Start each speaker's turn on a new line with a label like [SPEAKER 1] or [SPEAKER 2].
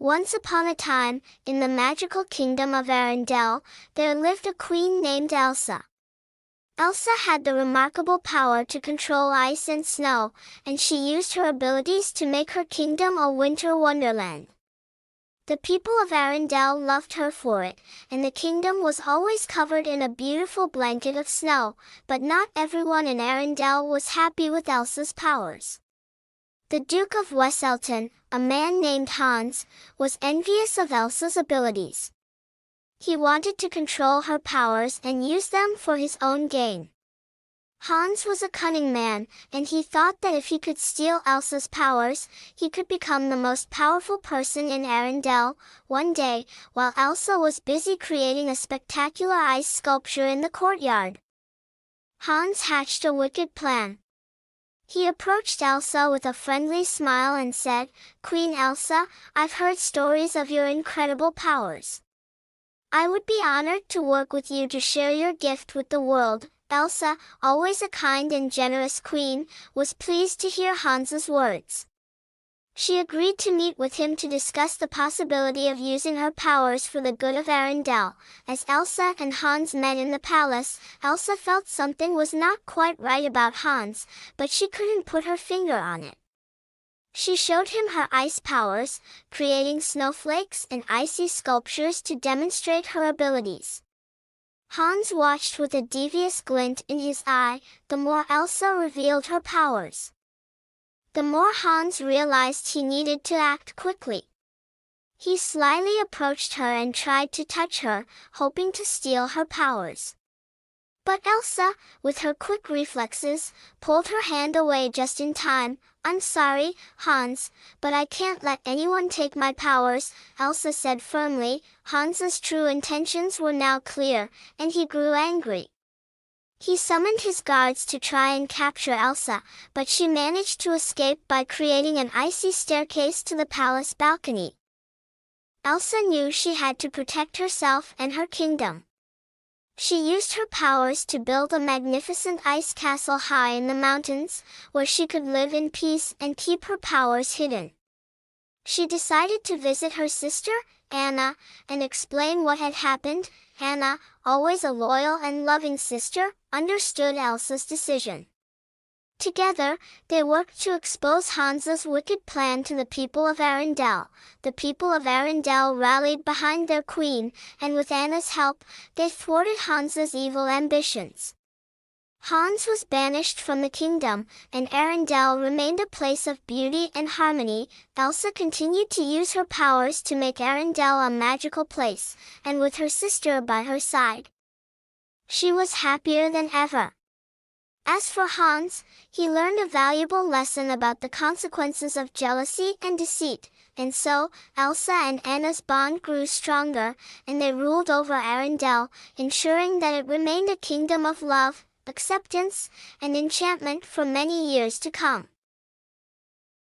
[SPEAKER 1] Once upon a time, in the magical kingdom of Arendelle, there lived a queen named Elsa. Elsa had the remarkable power to control ice and snow, and she used her abilities to make her kingdom a winter wonderland. The people of Arendelle loved her for it, and the kingdom was always covered in a beautiful blanket of snow, but not everyone in Arendelle was happy with Elsa's powers. The Duke of Weselton, a man named Hans, was envious of Elsa's abilities. He wanted to control her powers and use them for his own gain. Hans was a cunning man, and he thought that if he could steal Elsa's powers, he could become the most powerful person in Arendelle. One day, while Elsa was busy creating a spectacular ice sculpture in the courtyard, Hans hatched a wicked plan. He approached Elsa with a friendly smile and said, "Queen Elsa, I've heard stories of your incredible powers. I would be honored to work with you to share your gift with the world." Elsa, always a kind and generous queen, was pleased to hear Hans's words. She agreed to meet with him to discuss the possibility of using her powers for the good of Arendelle. As Elsa and Hans met in the palace, Elsa felt something was not quite right about Hans, but she couldn't put her finger on it. She showed him her ice powers, creating snowflakes and icy sculptures to demonstrate her abilities. Hans watched with a devious glint in his eye. The more Elsa revealed her powers, the more Hans realized he needed to act quickly. He slyly approached her and tried to touch her, hoping to steal her powers. But Elsa, with her quick reflexes, pulled her hand away just in time. "I'm sorry, Hans, but I can't let anyone take my powers," Elsa said firmly. Hans's true intentions were now clear, and he grew angry. He summoned his guards to try and capture Elsa, but she managed to escape by creating an icy staircase to the palace balcony. Elsa knew she had to protect herself and her kingdom. She used her powers to build a magnificent ice castle high in the mountains, where she could live in peace and keep her powers hidden. She decided to visit her sister, Anna, and explain what had happened. Anna, always a loyal and loving sister, understood Elsa's decision. Together, they worked to expose Hans's wicked plan to the people of Arendelle. The people of Arendelle rallied behind their queen, and with Anna's help, they thwarted Hans's evil ambitions. Hans was banished from the kingdom, and Arendelle remained a place of beauty and harmony. Elsa continued to use her powers to make Arendelle a magical place, and with her sister by her side, she was happier than ever. As for Hans, he learned a valuable lesson about the consequences of jealousy and deceit, and so, Elsa and Anna's bond grew stronger, and they ruled over Arendelle, ensuring that it remained a kingdom of love, acceptance, and enchantment for many years to come.